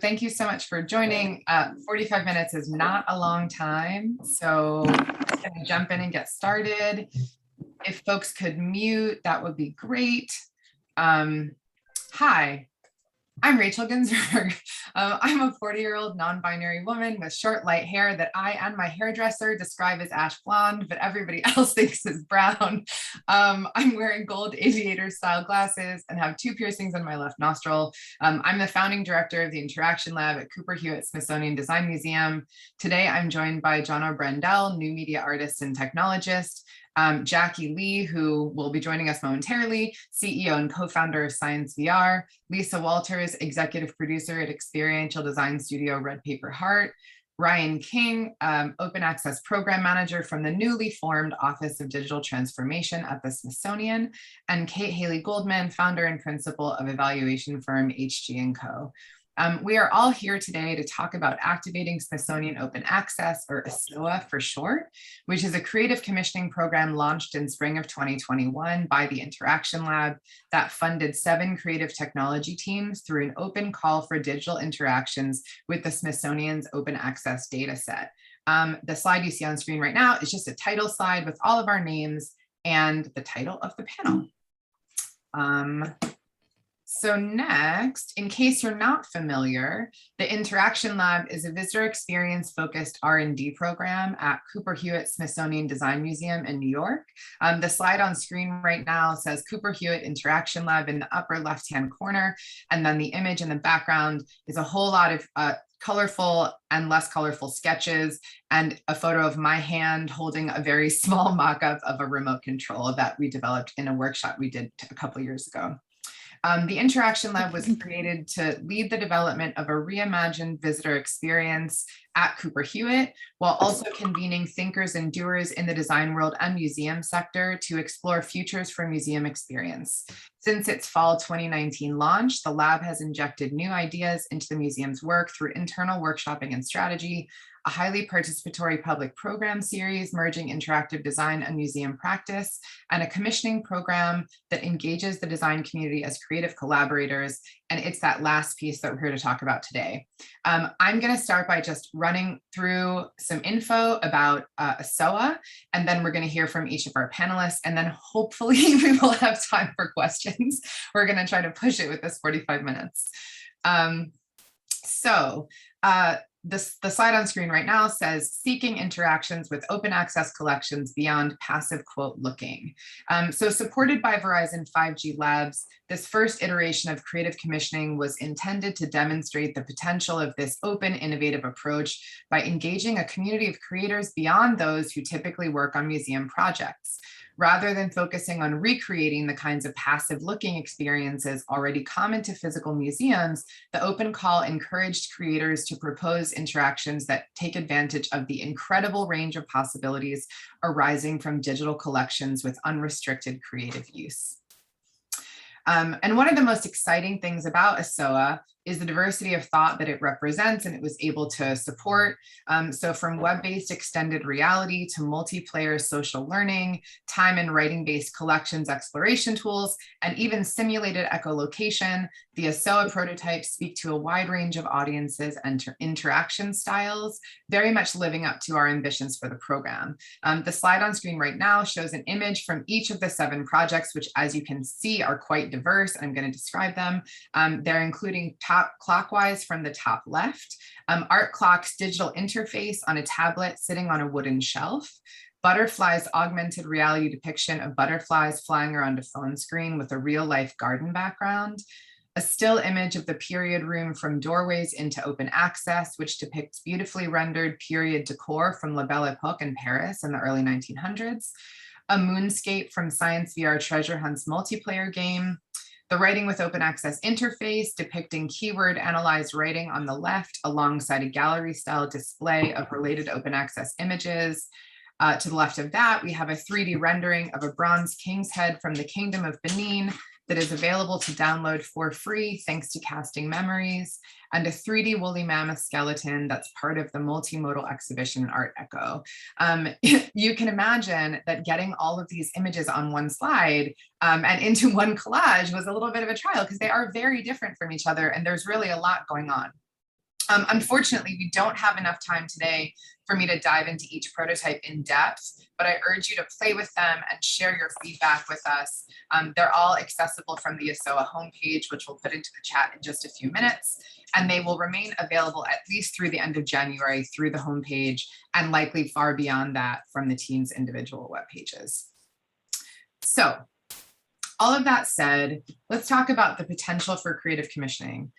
Thank you so much for joining. 45 minutes is not a long time, so I'm just going to jump in and get started. If folks could mute, that would be great. Hi, I'm Rachel Ginsberg. I'm a 40-year-old non-binary woman with short, light hair that I and my hairdresser describe as ash blonde, but everybody else thinks is brown. I'm wearing gold aviator style glasses and have 2 piercings in my left nostril. I'm the founding director of the Interaction Lab at Cooper Hewitt Smithsonian Design Museum. Today, I'm joined by Jono Brandel, new media artist and technologist, Jackie Lee, who will be joining us momentarily, CEO and co-founder of Science VR, Lisa Walters, executive producer at experiential design studio Red Paper Heart, Ryan King, open access program manager from the newly formed Office of Digital Transformation at the Smithsonian, and Kate Haley Goldman, founder and principal of evaluation firm HG & Co. We are all here today to talk about Activating Smithsonian Open Access, or ASOA for short, which is a creative commissioning program launched in spring of 2021 by the Interaction Lab that funded 7 creative technology teams through an open call for digital interactions with the Smithsonian's open access data set. The slide you see on screen right now is just a title slide with all of our names and the title of the panel. So next, in case you're not familiar, the Interaction Lab is a visitor experience focused R&D program at Cooper Hewitt Smithsonian Design Museum in New York. The slide on screen right now says Cooper Hewitt Interaction Lab in the upper left-hand corner, and then the image in the background is a whole lot of colorful and less colorful sketches and a photo of my hand holding a very small mock-up of a remote control that we developed in a workshop we did a couple years ago. The Interaction Lab was created to lead the development of a reimagined visitor experience at Cooper Hewitt, while also convening thinkers and doers in the design world and museum sector to explore futures for museum experience. Since its fall 2019 launch, the lab has injected new ideas into the museum's work through internal workshopping and strategy, a highly participatory public program series merging interactive design and museum practice, and a commissioning program that engages the design community as creative collaborators. And it's that last piece that we're here to talk about today. I'm going to start by just running through some info about ASOA, and then we're going to hear from each of our panelists, and then hopefully we will have time for questions. We're going to try to push it with this 45 minutes. The slide on screen right now says seeking interactions with open access collections beyond passive quote looking. So supported by Verizon 5G Labs, this first iteration of creative commissioning was intended to demonstrate the potential of this open, innovative approach by engaging a community of creators beyond those who typically work on museum projects. Rather than focusing on recreating the kinds of passive looking experiences already common to physical museums, the open call encouraged creators to propose interactions that take advantage of the incredible range of possibilities arising from digital collections with unrestricted creative use. And one of the most exciting things about ASOA is the diversity of thought that it represents and it was able to support. So from web-based extended reality to multiplayer social learning, time and writing-based collections exploration tools, and even simulated echolocation, the ASOA prototypes speak to a wide range of audiences and interaction styles, very much living up to our ambitions for the program. The slide on screen right now shows an image from each of the 7 projects, which as you can see are quite diverse. I'm going to describe them. They're including top clockwise from the top left, Art Clock's digital interface on a tablet sitting on a wooden shelf, Butterfly's augmented reality depiction of butterflies flying around a phone screen with a real-life garden background, a still image of the period room from Doorways into Open Access, which depicts beautifully rendered period decor from La Belle Epoque in Paris in the early 1900s, a moonscape from Science VR Treasure Hunt's multiplayer game, the Writing with Open Access interface depicting keyword analyzed writing on the left alongside a gallery style display of related open access images. To the left of that, we have a 3D rendering of a bronze king's head from the Kingdom of Benin that is available to download for free thanks to Casting Memories, and a 3D woolly mammoth skeleton that's part of the multimodal exhibition in Art Echo. You can imagine that getting all of these images on one slide and into one collage was a little bit of a trial because they are very different from each other and there's really a lot going on. Unfortunately, we don't have enough time today for me to dive into each prototype in depth, but I urge you to play with them and share your feedback with us. They're all accessible from the ASOA homepage, which we'll put into the chat in just a few minutes, and they will remain available at least through the end of January through the homepage, and likely far beyond that from the team's individual web pages. So, all of that said, let's talk about the potential for creative commissioning.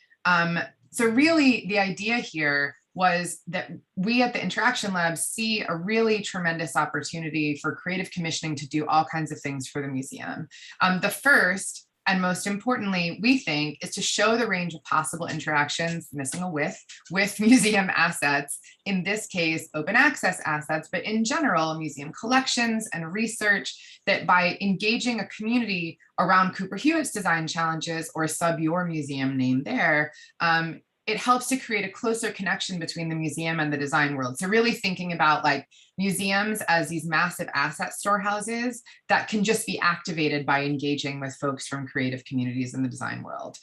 So really, the idea here was that we at the Interaction Lab see a really tremendous opportunity for creative commissioning to do all kinds of things for the museum. The first, and most importantly, we think, is to show the range of possible interactions, missing a with museum assets, in this case, open access assets, but in general, museum collections and research, that by engaging a community around Cooper Hewitt's design challenges, or sub your museum name there, it helps to create a closer connection between the museum and the design world. So really thinking about like museums as these massive asset storehouses that can just be activated by engaging with folks from creative communities in the design world.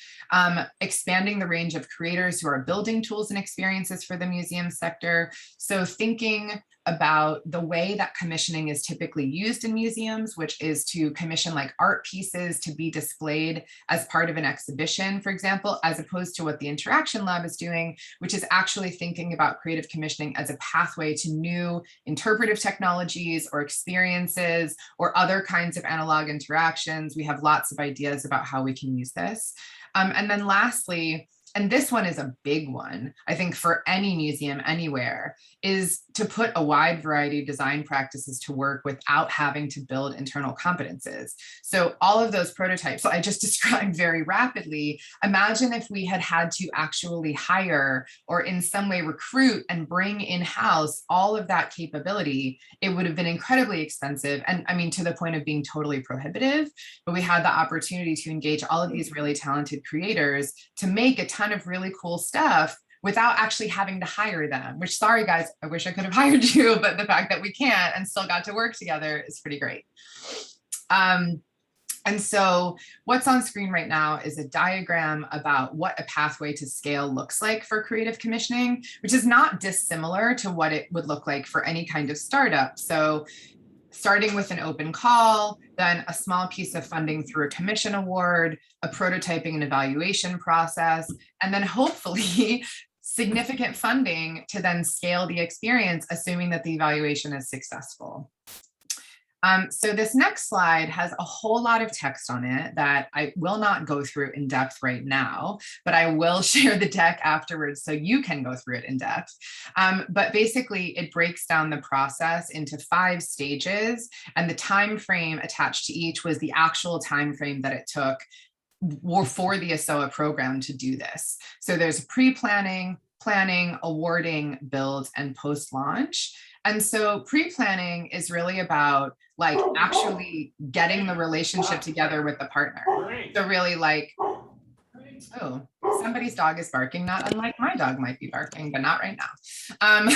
Expanding the range of creators who are building tools and experiences for the museum sector. So thinking about the way that commissioning is typically used in museums, which is to commission like art pieces to be displayed as part of an exhibition, for example, as opposed to what the Interaction Lab is doing, which is actually thinking about creative commissioning as a pathway to new interpretive technologies or experiences or other kinds of analog interactions. We have lots of ideas about how we can use this. And then lastly, and this one is a big one, I think, for any museum anywhere, is to put a wide variety of design practices to work without having to build internal competences. So all of those prototypes I just described very rapidly, imagine if we had had to actually hire or in some way recruit and bring in-house all of that capability. It would have been incredibly expensive, and I mean, to the point of being totally prohibitive, but we had the opportunity to engage all of these really talented creators to make a ton of really cool stuff without actually having to hire them, which, sorry guys, I wish I could have hired you, but the fact that we can't and still got to work together is pretty great. And so what's on screen right now is a diagram about what a pathway to scale looks like for creative commissioning, which is not dissimilar to what it would look like for any kind of startup. So starting with an open call, then a small piece of funding through a commission award, a prototyping and evaluation process, and then hopefully significant funding to then scale the experience, assuming that the evaluation is successful. So this next slide has a whole lot of text on it that I will not go through in depth right now, but I will share the deck afterwards so you can go through it in depth. But basically it breaks down the process into 5 stages, and the time frame attached to each was the actual time frame that it took for the ASOA program to do this. So there's pre-planning, planning, awarding, build, and post-launch. And so pre-planning is really about like actually getting the relationship together with the partner. So really like, oh, somebody's dog is barking, not unlike my dog might be barking, but not right now.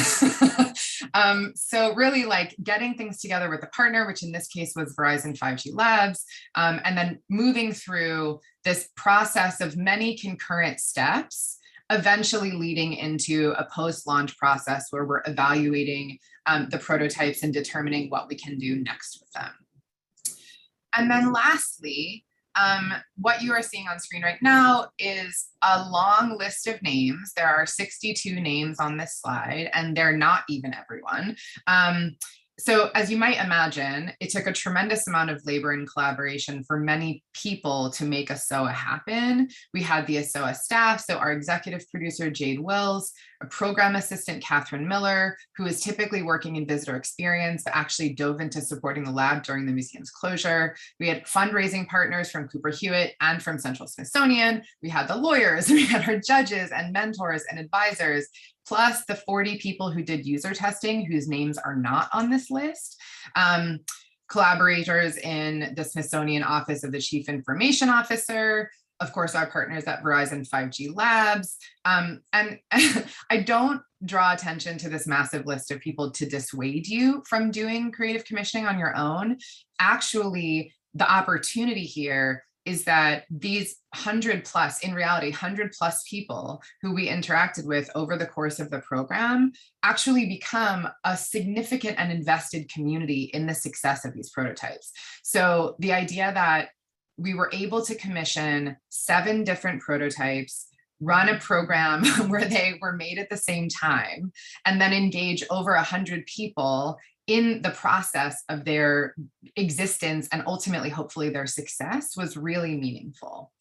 So really like getting things together with the partner, which in this case was Verizon 5G Labs, and then moving through this process of many concurrent steps, eventually leading into a post-launch process where we're evaluating the prototypes and determining what we can do next with them. And then lastly, what you are seeing on screen right now is a long list of names. There are 62 names on this slide, and they're not even everyone. So as you might imagine, it took a tremendous amount of labor and collaboration for many people to make ASOA happen. We had the ASOA staff, so our executive producer, Jade Wills, a program assistant, Catherine Miller, who is typically working in visitor experience, but actually dove into supporting the lab during the museum's closure. We had fundraising partners from Cooper Hewitt and from Central Smithsonian. We had the lawyers, we had our judges and mentors and advisors, plus the 40 people who did user testing whose names are not on this list. Collaborators in the Smithsonian Office of the Chief Information Officer, of course, our partners at Verizon 5G Labs. And I don't draw attention to this massive list of people to dissuade you from doing creative commissioning on your own. Actually, the opportunity here is that these 100 plus, in reality, 100 plus people who we interacted with over the course of the program actually become a significant and invested community in the success of these prototypes. So the idea that we were able to commission 7 different prototypes, run a program where they were made at the same time, and then engage over 100 people in the process of their existence and ultimately, hopefully, their success was really meaningful.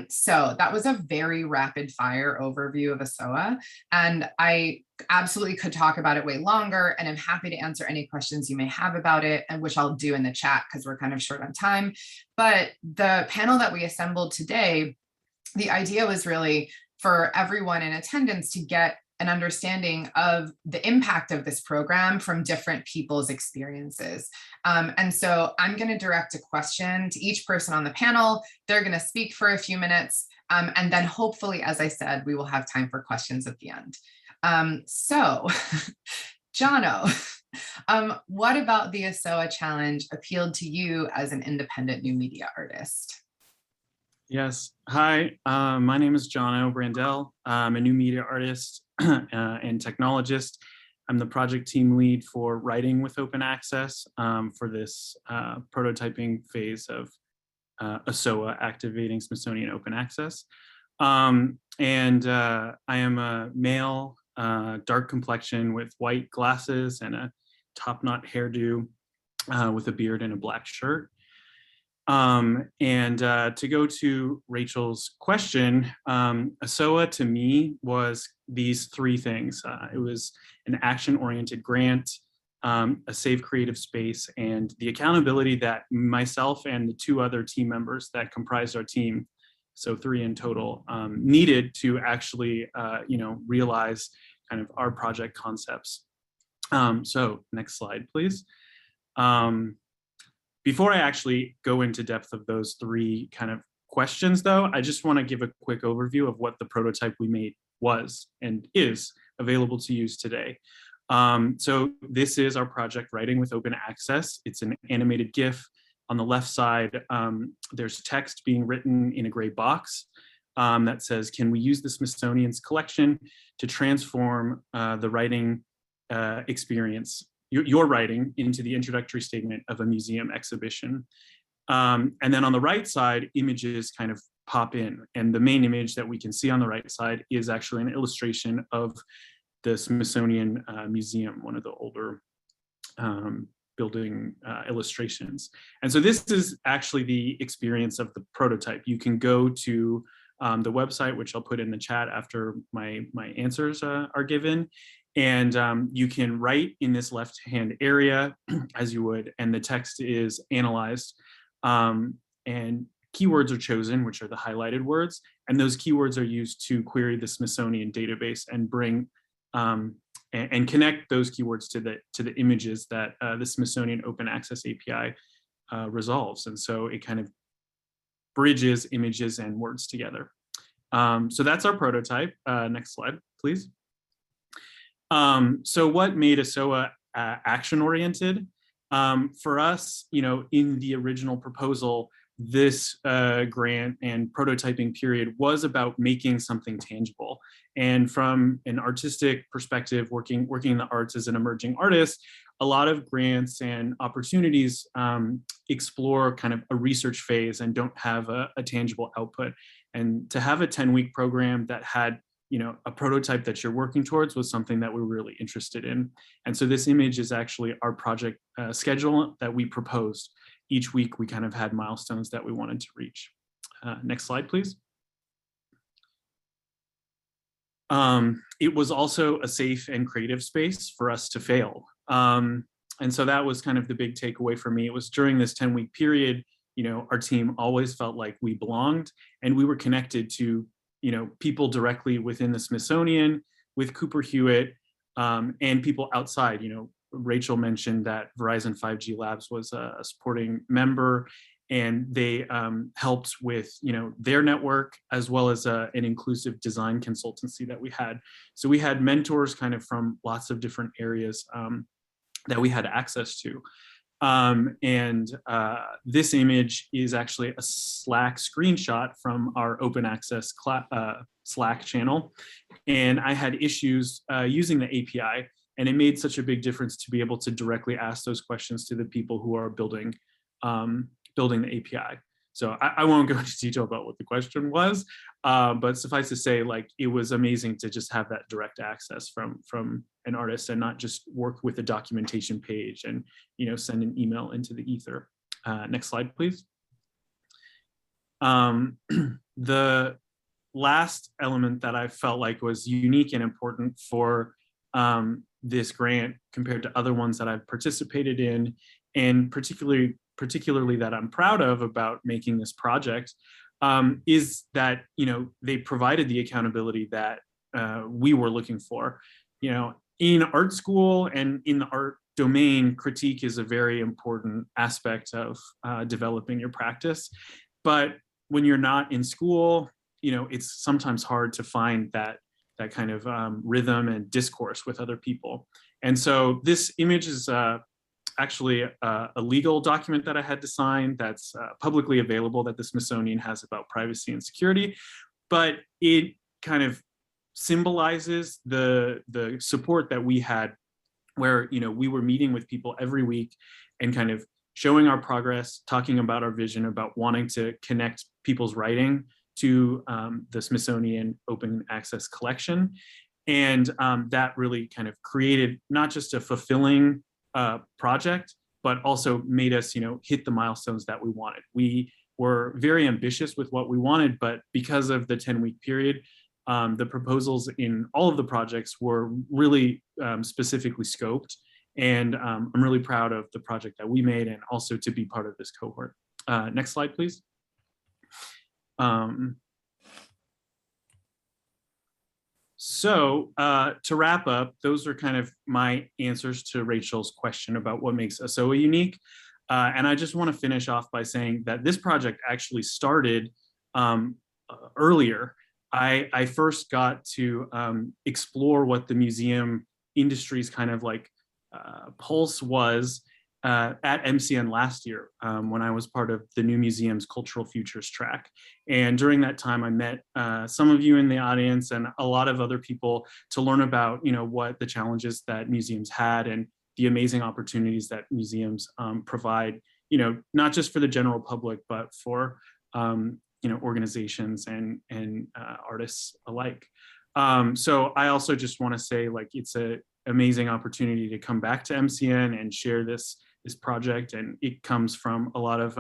So that was a very rapid fire overview of ASOA, and I absolutely could talk about it way longer, and I'm happy to answer any questions you may have about it, and which I'll do in the chat because we're kind of short on time. But the panel that we assembled today, the idea was really for everyone in attendance to get an understanding of the impact of this program from different people's experiences. And so I'm going to direct a question to each person on the panel. They're going to speak for a few minutes. And then hopefully, as I said, we will have time for questions at the end. So, Jono, what about the ASOA challenge appealed to you as an independent new media artist? Yes. Hi, my name is Jono Brandel. I'm a new media artist and technologist. I'm the project team lead for writing with open access for this prototyping phase of ASOA, Activating Smithsonian Open Access. I am a male, dark complexion with white glasses and a top-knot hairdo with a beard and a black shirt. To go to Rachel's question, ASOA to me was these 3 things. It was an action-oriented grant, a safe creative space, and the accountability that myself and the 2 other team members that comprised our team, so 3 in total, needed to actually, realize kind of our project concepts. So next slide, please. Before I actually go into depth of those 3 kind of questions, though, I just want to give a quick overview of what the prototype we made was and is available to use today. So this is our project, Writing with Open Access. It's an animated GIF. On the left side, there's text being written in a gray box that says, can we use the Smithsonian's collection to transform the writing experience, your writing, into the introductory statement of a museum exhibition. And then on the right side, images kind of pop in. And the main image that we can see on the right side is actually an illustration of the Smithsonian Museum, one of the older building illustrations. And so this is actually the experience of the prototype. You can go to the website, which I'll put in the chat after my answers are given. And you can write in this left-hand area as you would, and the text is analyzed. And keywords are chosen, which are the highlighted words. And those keywords are used to query the Smithsonian database and bring and connect those keywords to the images that the Smithsonian Open Access API resolves. And so it kind of bridges images and words together. So that's our prototype. Next slide, please. So what made ASOA action-oriented? For us, in the original proposal, this grant and prototyping period was about making something tangible. And from an artistic perspective, working in the arts as an emerging artist, a lot of grants and opportunities explore kind of a research phase and don't have a tangible output. And to have a 10-week program that had a prototype that you're working towards was something that we're really interested in. And so this image is actually our project schedule that we proposed. Each week, we kind of had milestones that we wanted to reach. Next slide, please. It was also a safe and creative space for us to fail. And so that was kind of the big takeaway for me. It was during this 10-week period, our team always felt like we belonged and we were connected to people directly within the Smithsonian, with Cooper Hewitt, and people outside. Rachel mentioned that Verizon 5G Labs was a supporting member, and they helped with their network, as well as an inclusive design consultancy that we had. So we had mentors kind of from lots of different areas that we had access to. This image is actually a Slack screenshot from our open access Slack channel. And I had issues using the API, and it made such a big difference to be able to directly ask those questions to the people who are building the API. So I won't go into detail about what the question was, but suffice to say, like, it was amazing to just have that direct access from an artist and not just work with a documentation page and, you know, send an email into the ether. Next slide, please. The last element that I felt like was unique and important for this grant compared to other ones that I've participated in, and particularly that I'm proud of about making this project, is that, you know, they provided the accountability that we were looking for. You know, in art school and in the art domain, critique is a very important aspect of developing your practice. But when you're not in school, you know, it's sometimes hard to find that kind of rhythm and discourse with other people. And so this image is actually a legal document that I had to sign that's publicly available, that the Smithsonian has about privacy and security, but it kind of symbolizes the support that we had, where, you know, we were meeting with people every week and kind of showing our progress, talking about our vision, about wanting to connect people's writing to the Smithsonian Open Access collection. And that really kind of created not just a fulfilling project, but also made us, you know, hit the milestones that we wanted. We were very ambitious with what we wanted, but because of the 10-week period, the proposals in all of the projects were really specifically scoped. And I'm really proud of the project that we made, and also to be part of this cohort. Next slide, please. So to wrap up, those are kind of my answers to Rachel's question about what makes ASOA unique. And I just want to finish off by saying that this project actually started earlier. I first got to explore what the museum industry's kind of like pulse was at MCN last year, when I was part of the New Museum's Cultural Futures track. And during that time, I met some of you in the audience and a lot of other people to learn about, you know, what the challenges that museums had and the amazing opportunities that museums provide, you know, not just for the general public, but for, you know, organizations and artists alike. So I also just want to say, like, it's an amazing opportunity to come back to MCN and share this project, and it comes from a lot of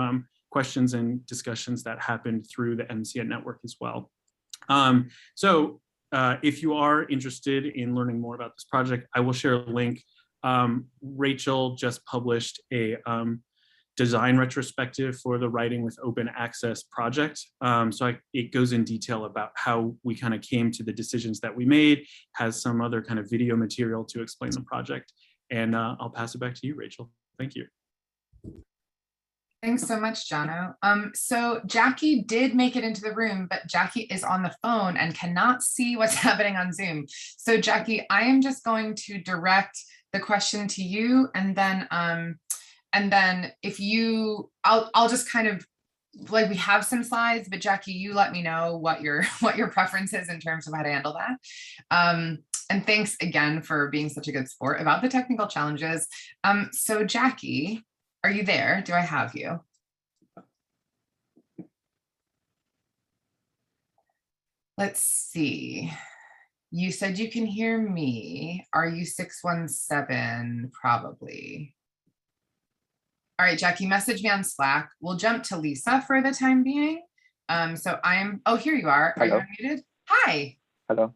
questions and discussions that happened through the MCN network as well. So if you are interested in learning more about this project, I will share a link. Rachel just published a design retrospective for the Writing with Open Access project. It goes in detail about how we kind of came to the decisions that we made, has some other kind of video material to explain the project. And I'll pass it back to you, Rachel. Thank you. Thanks so much, Jono. So Jackie did make it into the room, but Jackie is on the phone and cannot see what's happening on Zoom. So Jackie, I am just going to direct the question to you, and then if you, I'll just kind of, like, we have some slides, but Jackie, you let me know what your preference is in terms of how to handle that. And thanks again for being such a good sport about the technical challenges. So Jackie, are you there? Do I have you? Let's see. You said you can hear me. Are you 617? Probably. All right, Jackie, message me on Slack. We'll jump to Lisa for the time being. So oh, here you are. Are you unmuted? Hi. Hello.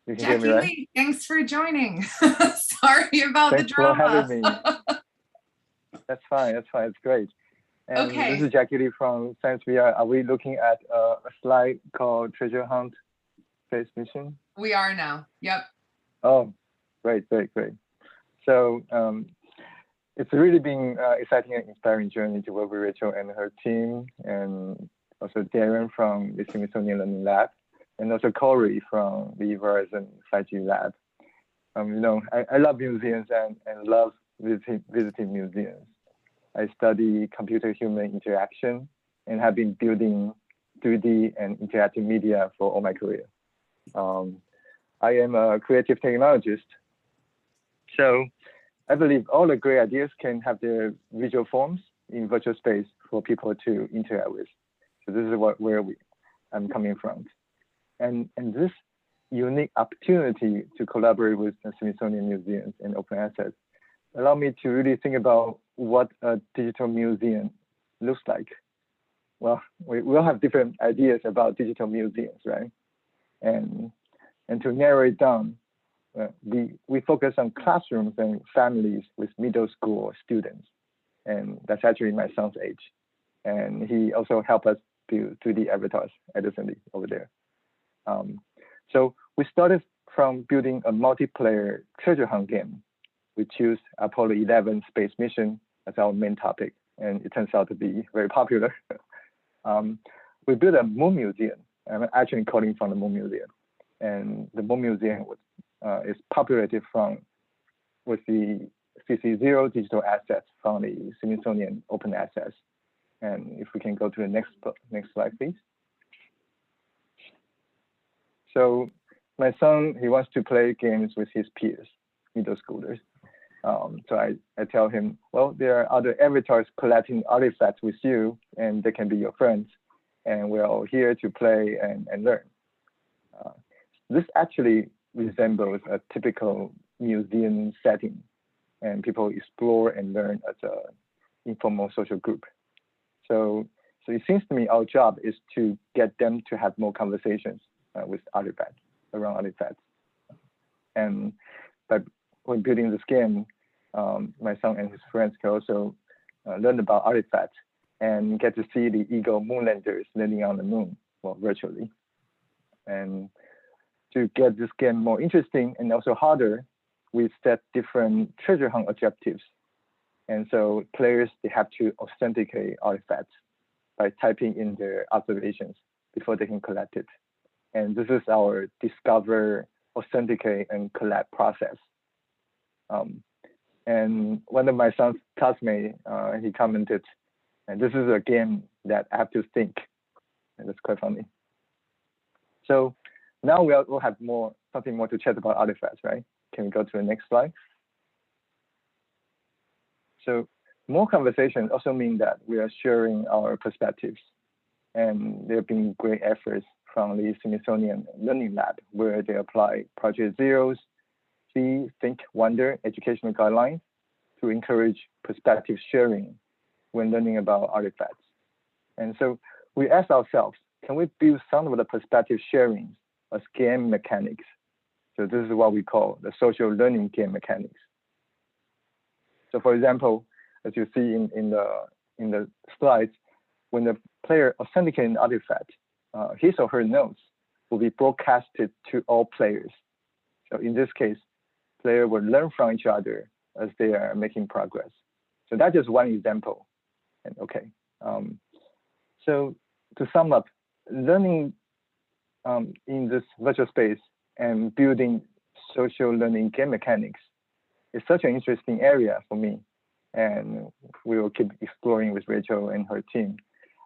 You can Jackie hear me, right? Lee, thanks for joining. Sorry about the drama. Thanks for having me. That's fine. That's fine. It's great. And okay. This is Jackie Lee from Science VR. Are we looking at a slide called Treasure Hunt Space Mission? We are now. Yep. Oh, great, great, great. So it's really been exciting and inspiring journey to work with Rachel and her team, and also Darren from the Smithsonian Learning Lab, and also Corey from the Verizon 5G Lab. You know, I love museums and love visiting museums. I study computer-human interaction and have been building 3D and interactive media for all my career. I am a creative technologist, so I believe all the great ideas can have their visual forms in virtual space for people to interact with. So this is where I'm coming from. And this unique opportunity to collaborate with the Smithsonian Museums and Open Access allow me to really think about what a digital museum looks like. Well, we all have different ideas about digital museums, right? And to narrow it down, we focus on classrooms and families with middle school students. And that's actually my son's age. And he also helped us build 3D avatars additionally over there. So we started from building a multiplayer treasure hunt game. We choose Apollo 11 space mission as our main topic, and it turns out to be very popular. We built a moon museum. I'm actually calling from the moon museum. And the moon museum is populated with the CC0 digital assets from the Smithsonian Open Access. And if we can go to the next slide, please. So my son, he wants to play games with his peers, middle schoolers. So I tell him, well, there are other avatars collecting artifacts with you, and they can be your friends. And we're all here to play and learn. This actually resembles a typical museum setting, and people explore and learn as an informal social group. So it seems to me our job is to get them to have more conversations with artifacts, around artifacts. And when building this game, my son and his friends can also learn about artifacts and get to see the Eagle moonlanders landing on the moon, well, virtually. And to get this game more interesting and also harder, we set different treasure hunt objectives. And so players, they have to authenticate artifacts by typing in their observations before they can collect it. And this is our discover, authenticate, and collect process. And one of my son's classmates, he commented, and this is a game that I have to think. And that's quite funny. So now we'll have something more to chat about artifacts, right? Can we go to the next slide? So more conversations also mean that we are sharing our perspectives. And there have been great efforts from the Smithsonian Learning Lab, where they apply Project Zero's See, Think, Wonder educational guidelines to encourage perspective sharing when learning about artifacts. And so we asked ourselves, can we build some of the perspective sharing as game mechanics? So this is what we call the social learning game mechanics. So for example, as you see in the slides, when the player authenticates an artifact, his or her notes will be broadcasted to all players. So in this case, players will learn from each other as they are making progress. So that's just one example. And okay, so to sum up, learning in this virtual space and building social learning game mechanics is such an interesting area for me. And we will keep exploring with Rachel and her team.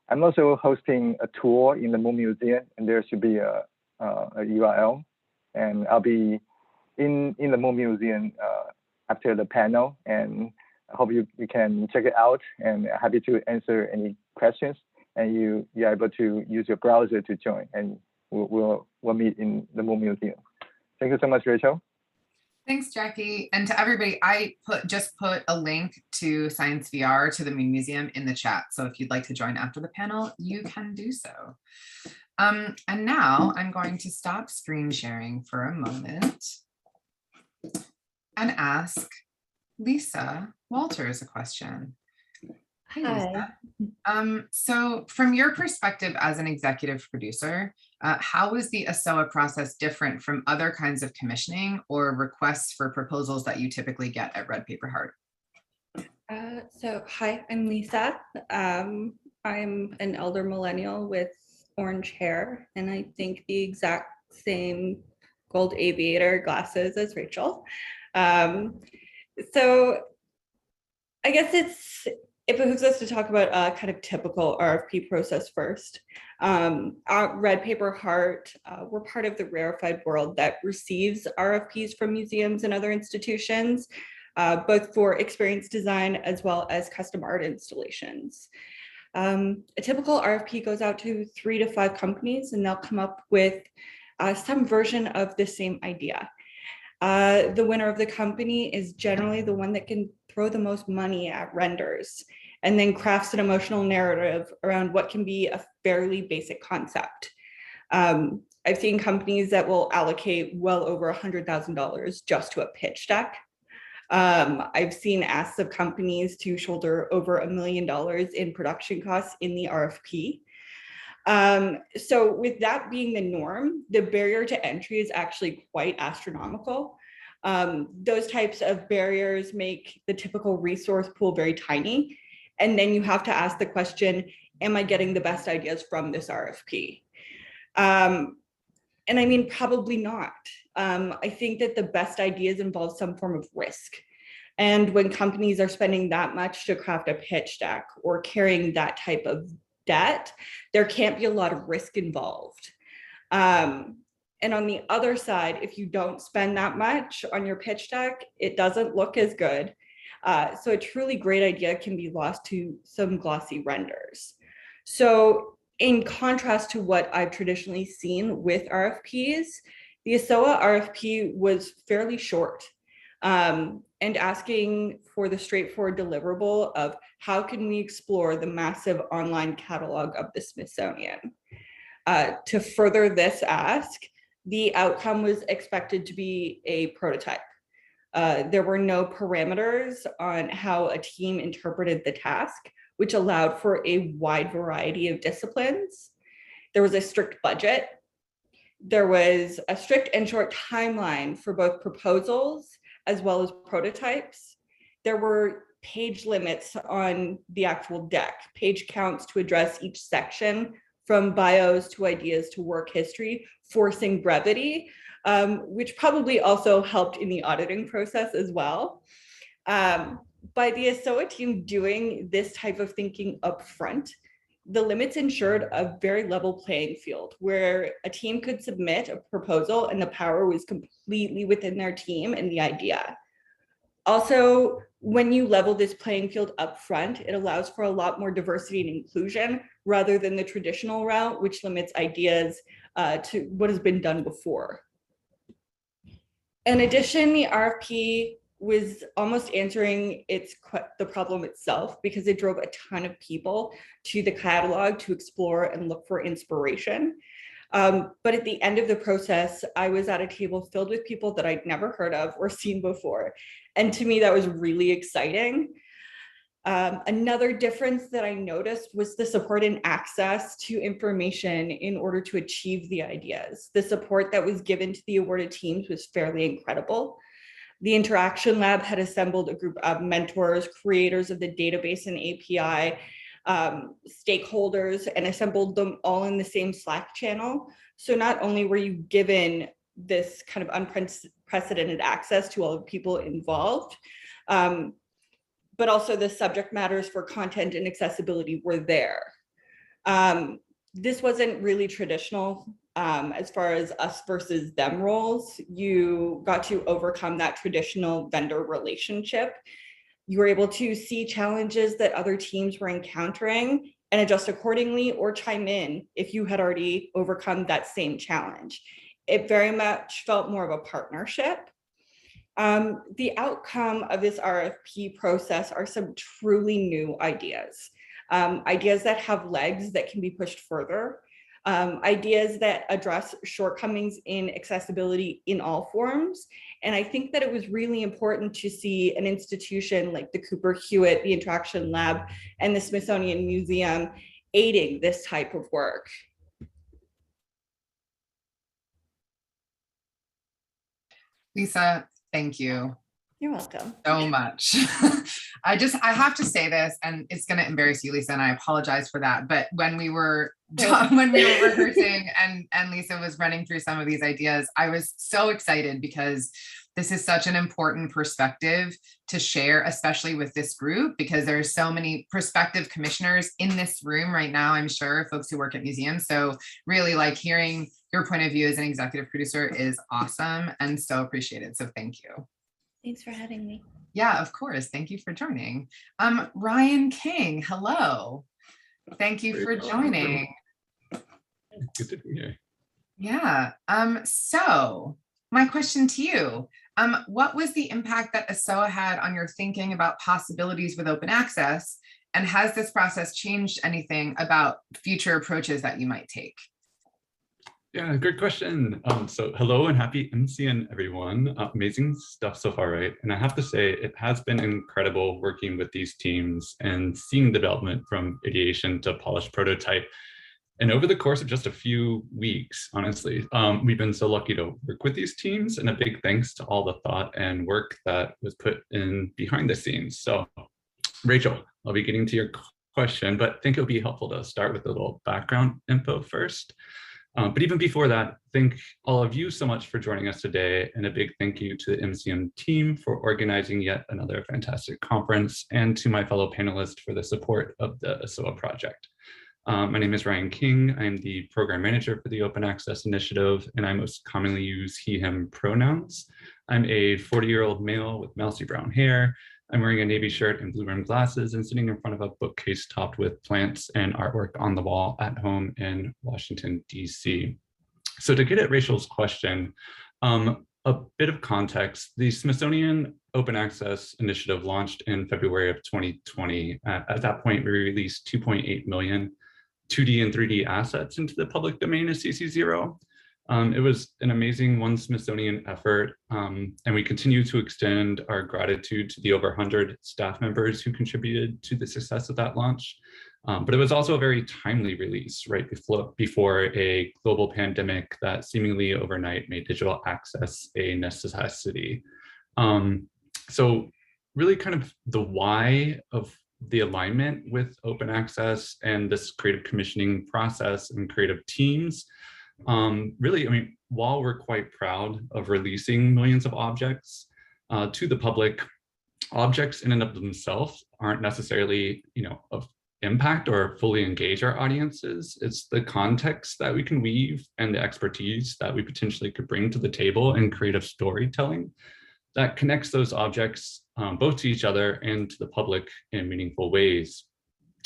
I'm also hosting a tour in the Moon Museum, and there should be a URL. And I'll be in the Moon Museum after the panel, and I hope you can check it out, and happy to answer any questions. And you're able to use your browser to join, and we'll meet in the Moon Museum. Thank you so much, Rachel. Thanks, Jackie. And to everybody, I just put a link to Science VR to the Moon Museum in the chat. So if you'd like to join after the panel, you can do so. And now I'm going to stop screen sharing for a moment and ask Lisa Walters a question. Hi, Lisa. So from your perspective as an executive producer, how is the ASOA process different from other kinds of commissioning or requests for proposals that you typically get at Red Paper Hard? So hi, I'm Lisa. I'm an elder millennial with orange hair, and I think the exact same gold aviator glasses as Rachel. So I guess it behooves us to talk about a kind of typical RFP process first. Red Paper Heart, we're part of the rarefied world that receives RFPs from museums and other institutions, both for experience design as well as custom art installations. A typical RFP goes out to 3 to 5 companies, and they'll come up with some version of the same idea. The winner of the company is generally the one that can throw the most money at renders and then crafts an emotional narrative around what can be a fairly basic concept. I've seen companies that will allocate well over $100,000 just to a pitch deck. I've seen asks of companies to shoulder over $1 million in production costs in the RFP. So with that being the norm, the barrier to entry is actually quite astronomical. Those types of barriers make the typical resource pool very tiny. And then you have to ask the question, am I getting the best ideas from this RFP? And I mean, probably not. I think that the best ideas involve some form of risk. And when companies are spending that much to craft a pitch deck or carrying that type of debt, there can't be a lot of risk involved. And on the other side, if you don't spend that much on your pitch deck, it doesn't look as good. So a truly great idea can be lost to some glossy renders. So in contrast to what I've traditionally seen with RFPs, the ASOA RFP was fairly short and asking for the straightforward deliverable of how can we explore the massive online catalog of the Smithsonian. To further this ask, the outcome was expected to be a prototype. There were no parameters on how a team interpreted the task, which allowed for a wide variety of disciplines. There was a strict budget. There was a strict and short timeline for both proposals as well as prototypes. There were page limits on the actual deck, page counts to address each section, from bios to ideas to work history, forcing brevity, which probably also helped in the auditing process as well. By the ASOA team doing this type of thinking up front, the limits ensured a very level playing field where a team could submit a proposal and the power was completely within their team and the idea. Also, when you level this playing field up front, it allows for a lot more diversity and inclusion rather than the traditional route, which limits ideas to what has been done before. In addition, the RFP was almost answering the problem itself because it drove a ton of people to the catalog to explore and look for inspiration. But at the end of the process, I was at a table filled with people that I'd never heard of or seen before. And to me, that was really exciting. Another difference that I noticed was the support and access to information in order to achieve the ideas. The support that was given to the awarded teams was fairly incredible. The Interaction Lab had assembled a group of mentors, creators of the database and API, stakeholders, and assembled them all in the same Slack channel. So not only were you given this kind of unprecedented access to all the people involved, but also the subject matters for content and accessibility were there. This wasn't really traditional as far as us versus them roles. You got to overcome that traditional vendor relationship. You were able to see challenges that other teams were encountering and adjust accordingly or chime in if you had already overcome that same challenge. It very much felt more of a partnership. The outcome of this RFP process are some truly new ideas. Ideas that have legs that can be pushed further. Ideas that address shortcomings in accessibility in all forms. And I think that it was really important to see an institution like the Cooper Hewitt, the Interaction Lab, and the Smithsonian Museum aiding this type of work. Lisa, thank you. You're welcome. So much. I have to say this, and it's going to embarrass you, Lisa, and I apologize for that. But when we were rehearsing and Lisa was running through some of these ideas, I was so excited because this is such an important perspective to share, especially with this group, because there's so many prospective commissioners in this room right now, I'm sure, folks who work at museums. So really like hearing your point of view as an executive producer is awesome and so appreciated. So thank you. Thanks for having me. Yeah, of course. Thank you for joining. Ryan King, hello. Thank you for joining. Good to be here. Yeah. So my question to you, what was the impact that ASOA had on your thinking about possibilities with open access? And has this process changed anything about future approaches that you might take? Yeah, great question. So hello and happy MCN, everyone. Amazing stuff so far, right? And I have to say, it has been incredible working with these teams and seeing the development from ideation to polished prototype. And over the course of just a few weeks, honestly, we've been so lucky to work with these teams, and a big thanks to all the thought and work that was put in behind the scenes. So Rachel, I'll be getting to your question, but I think it would be helpful to start with a little background info first. But even before that, thank all of you so much for joining us today, and a big thank you to the MCM team for organizing yet another fantastic conference, and to my fellow panelists for the support of the ASOA project. My name is Ryan King. I'm the program manager for the Open Access Initiative, and I most commonly use he, him pronouns. I'm a 40-year-old male with mousy brown hair. I'm wearing a navy shirt and blue rimmed glasses and sitting in front of a bookcase topped with plants and artwork on the wall at home in Washington, DC. So to get at Rachel's question, a bit of context, the Smithsonian Open Access Initiative launched in February of 2020. At that point, we released 2.8 million 2D and 3D assets into the public domain as CC0. It was an amazing One Smithsonian effort, and we continue to extend our gratitude to the over 100 staff members who contributed to the success of that launch. But it was also a very timely release, right before a global pandemic that seemingly overnight made digital access a necessity. So really kind of the why of the alignment with open access and this creative commissioning process and creative teams. Really, I mean, while we're quite proud of releasing millions of objects to the public, objects in and of themselves aren't necessarily, of impact or fully engage our audiences. It's the context that we can weave and the expertise that we potentially could bring to the table in creative storytelling that connects those objects both to each other and to the public in meaningful ways.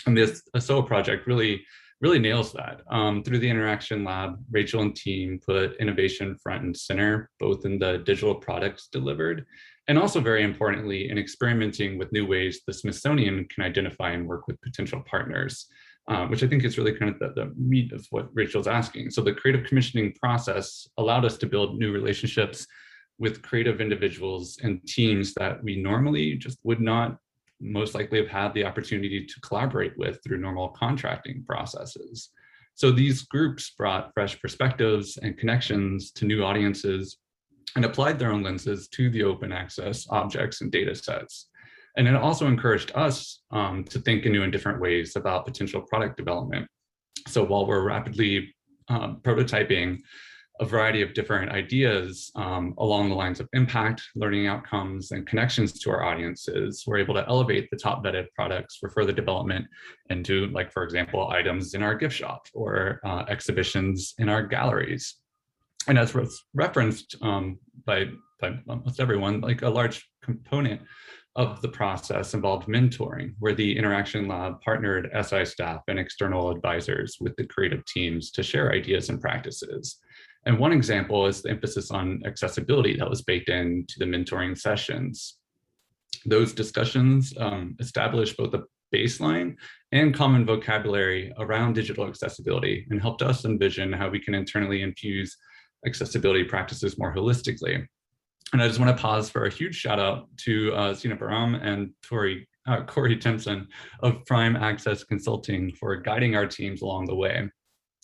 And this ASOA project really nails that. Through the Interaction Lab, Rachel and team put innovation front and center, both in the digital products delivered, and also very importantly, in experimenting with new ways the Smithsonian can identify and work with potential partners, which I think is really kind of the meat of what Rachel's asking. So the creative commissioning process allowed us to build new relationships with creative individuals and teams that we normally just would not most likely have had the opportunity to collaborate with through normal contracting processes. So these groups brought fresh perspectives and connections to new audiences and applied their own lenses to the open access objects and data sets. And it also encouraged us to think in new and different ways about potential product development. So while we're rapidly prototyping a variety of different ideas along the lines of impact, learning outcomes, and connections to our audiences, we're able to elevate the top vetted products for further development into, like, for example, items in our gift shop or exhibitions in our galleries. And as was referenced by almost everyone, like a large component of the process involved mentoring, where the Interaction Lab partnered SI staff and external advisors with the creative teams to share ideas and practices. And one example is the emphasis on accessibility that was baked into the mentoring sessions. Those discussions established both a baseline and common vocabulary around digital accessibility and helped us envision how we can internally infuse accessibility practices more holistically. And I just want to pause for a huge shout out to Sina Baram and Corey Timpson of Prime Access Consulting for guiding our teams along the way.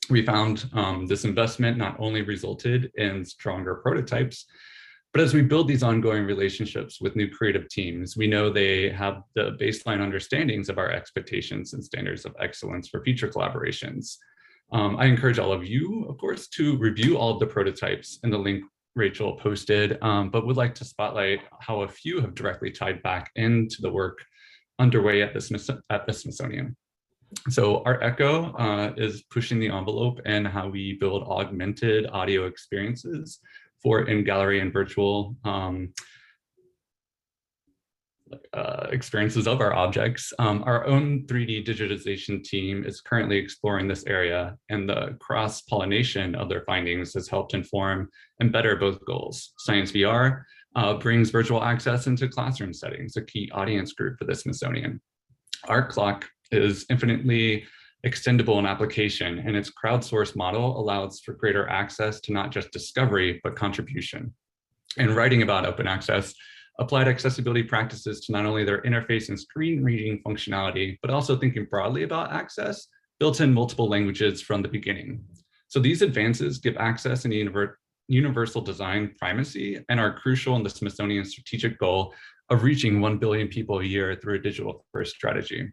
We found this investment not only resulted in stronger prototypes, but as we build these ongoing relationships with new creative teams, we know they have the baseline understandings of our expectations and standards of excellence for future collaborations. I encourage all of you, of course, to review all of the prototypes in the link Rachel posted, but would like to spotlight how a few have directly tied back into the work underway at the Smithsonian. So our Echo is pushing the envelope in how we build augmented audio experiences for in-gallery and virtual experiences of our objects. Our own 3D digitization team is currently exploring this area, and the cross-pollination of their findings has helped inform and better both goals. Science VR brings virtual access into classroom settings, a key audience group for the Smithsonian. Art Clock is infinitely extendable in application, and its crowdsourced model allows for greater access to not just discovery, but contribution. In writing about open access, applied accessibility practices to not only their interface and screen reading functionality, but also thinking broadly about access, built in multiple languages from the beginning. So these advances give access and universal design primacy and are crucial in the Smithsonian's strategic goal of reaching 1 billion people a year through a digital first strategy.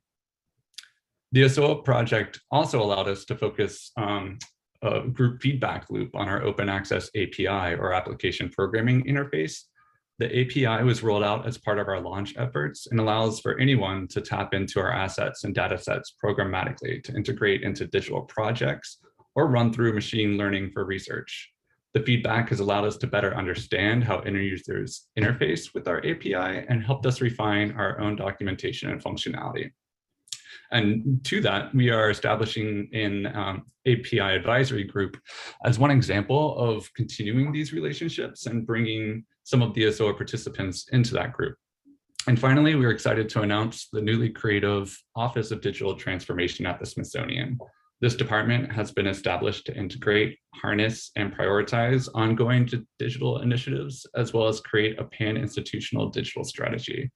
The ASOA project also allowed us to focus a group feedback loop on our open access API, or application programming interface. The API was rolled out as part of our launch efforts and allows for anyone to tap into our assets and data sets programmatically to integrate into digital projects or run through machine learning for research. The feedback has allowed us to better understand how end users interface with our API and helped us refine our own documentation and functionality. And to that, we are establishing an API advisory group as one example of continuing these relationships and bringing some of the ASOA participants into that group. And finally, we're excited to announce the newly creative Office of Digital Transformation at the Smithsonian. This department has been established to integrate, harness, and prioritize ongoing digital initiatives, as well as create a pan-institutional digital strategy.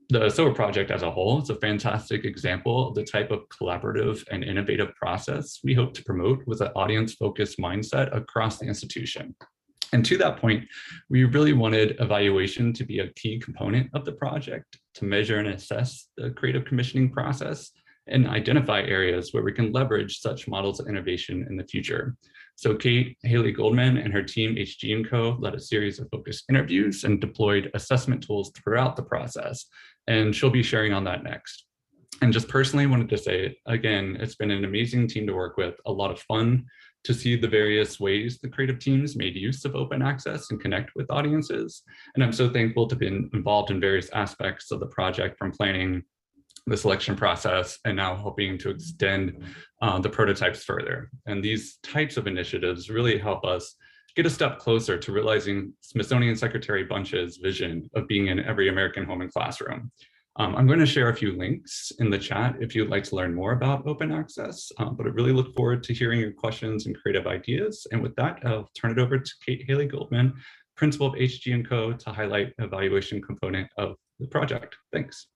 The ASOA project as a whole is a fantastic example of the type of collaborative and innovative process we hope to promote with an audience-focused mindset across the institution. And to that point, we really wanted evaluation to be a key component of the project to measure and assess the creative commissioning process and identify areas where we can leverage such models of innovation in the future. So Kate Haley Goldman and her team, HG & Co., led a series of focused interviews and deployed assessment tools throughout the process. And she'll be sharing on that next. And just personally wanted to say, again, it's been an amazing team to work with, a lot of fun to see the various ways the creative teams made use of open access and connect with audiences. And I'm so thankful to be involved in various aspects of the project, from planning the selection process and now hoping to extend the prototypes further. And these types of initiatives really help us get a step closer to realizing Smithsonian Secretary Bunch's vision of being in every American home and classroom. I'm going to share a few links in the chat if you'd like to learn more about open access, but I really look forward to hearing your questions and creative ideas. And with that, I'll turn it over to Kate Haley Goldman, Principal of HG & Co., to highlight the evaluation component of the project. Thanks.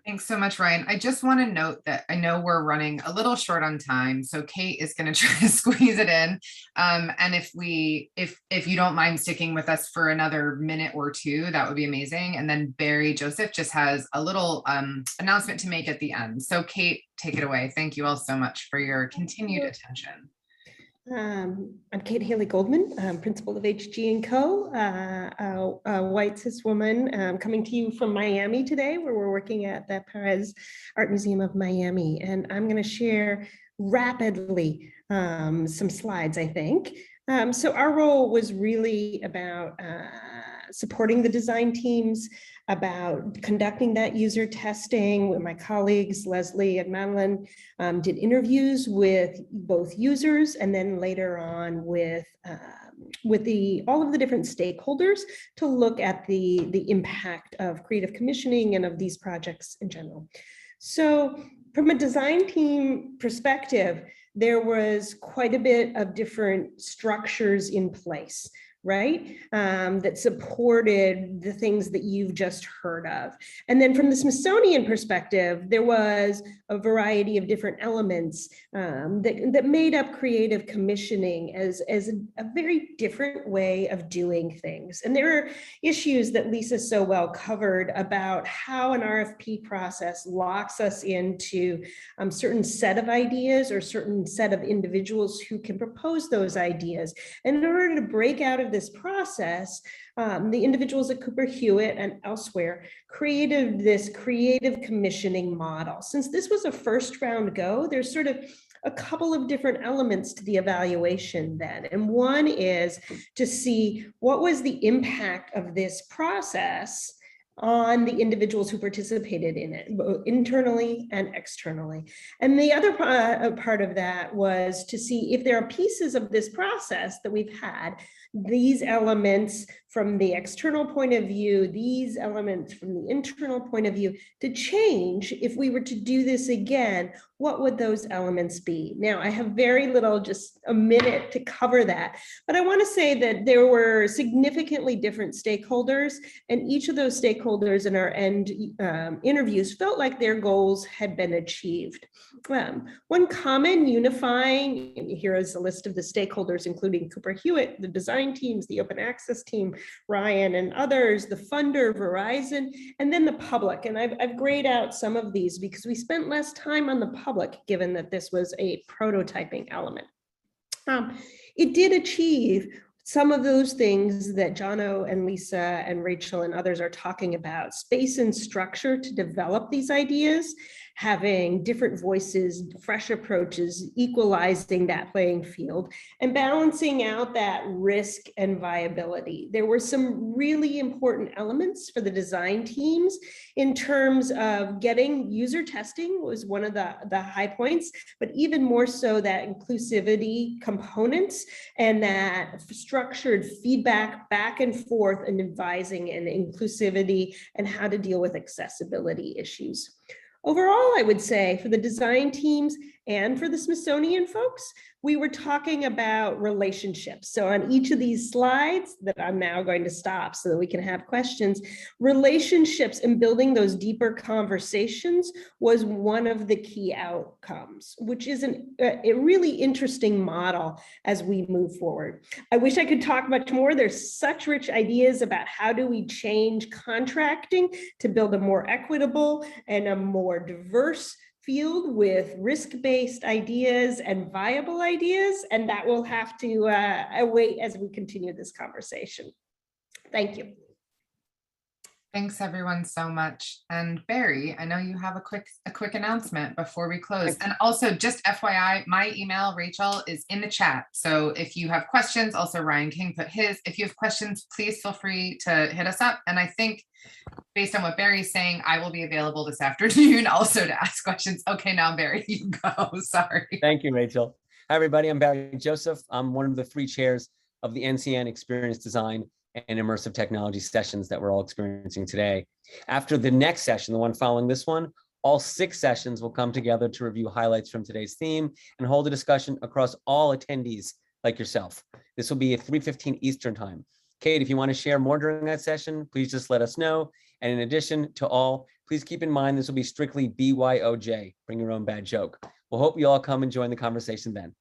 Thanks so much, Ryan. I just want to note that I know we're running a little short on time, so Kate is going to try to squeeze it in. And if you don't mind sticking with us for another minute or two, that would be amazing. And then Barry Joseph just has a little announcement to make at the end. So Kate, take it away. Thank you all so much for your continued attention. I'm Kate Haley Goldman, principal of HG & Co., a white cis woman coming to you from Miami today, where we're working at the Perez Art Museum of Miami. And I'm going to share rapidly some slides, I think. So our role was really about supporting the design teams, about conducting that user testing with my colleagues, Leslie and Madeline, did interviews with both users and then later on with all of the different stakeholders to look at the impact of creative commissioning and of these projects in general. So from a design team perspective, there was quite a bit of different structures in place. right? That supported the things that you've just heard of. And then from the Smithsonian perspective, there was a variety of different elements that made up creative commissioning as a very different way of doing things. And there are issues that Lisa so well covered about how an RFP process locks us into a certain set of ideas or certain set of individuals who can propose those ideas. And in order to break out of this process, the individuals at Cooper Hewitt and elsewhere created this creative commissioning model. Since this was a first round go, there's sort of a couple of different elements to the evaluation then. And one is to see what was the impact of this process on the individuals who participated in it, both internally and externally. And the other part of that was to see if there are pieces of this process that we've had, these elements from the external point of view, these elements from the internal point of view, to change. If we were to do this again, what would those elements be? Now, I have very little, just a minute to cover that, but I want to say that there were significantly different stakeholders, and each of those stakeholders in our end interviews felt like their goals had been achieved. One common unifying, and here is a list of the stakeholders, including Cooper Hewitt, the design teams, the open access team, Ryan and others, the funder, Verizon, and then the public. And I've grayed out some of these because we spent less time on the public, given that this was a prototyping element. It did achieve some of those things that Jono and Lisa and Rachel and others are talking about: space and structure to develop these ideas, having different voices, fresh approaches, equalizing that playing field, and balancing out that risk and viability. There were some really important elements for the design teams in terms of getting user testing was one of the high points, but even more so that inclusivity components and that structured feedback back and forth and advising and inclusivity and how to deal with accessibility issues. Overall, I would say for the design teams and for the Smithsonian folks, we were talking about relationships. So on each of these slides that I'm now going to stop so that we can have questions, relationships and building those deeper conversations was one of the key outcomes, which is a really interesting model as we move forward. I wish I could talk much more. There's such rich ideas about how do we change contracting to build a more equitable and a more diverse field with risk-based ideas and viable ideas, and that will have to wait as we continue this conversation. Thank you. Thanks everyone so much. And Barry, I know you have a quick announcement before we close. And also just FYI, my email, Rachel, is in the chat. So if you have questions, also Ryan King put his, if you have questions, please feel free to hit us up. And I think based on what Barry's saying, I will be available this afternoon also to ask questions. Okay, now Barry, you go, sorry. Thank you, Rachel. Hi everybody, I'm Barry Joseph. I'm one of the 3 chairs of the NCN Experience Design and Immersive Technology sessions that we're all experiencing today. After the next session, the one following this one, all 6 sessions will come together to review highlights from today's theme and hold a discussion across all attendees like yourself. This will be at 3:15 Eastern time. Kate, if you want to share more during that session, please just let us know. And in addition to all, please keep in mind this will be strictly BYOJ, bring your own bad joke. We'll hope you all come and join the conversation then.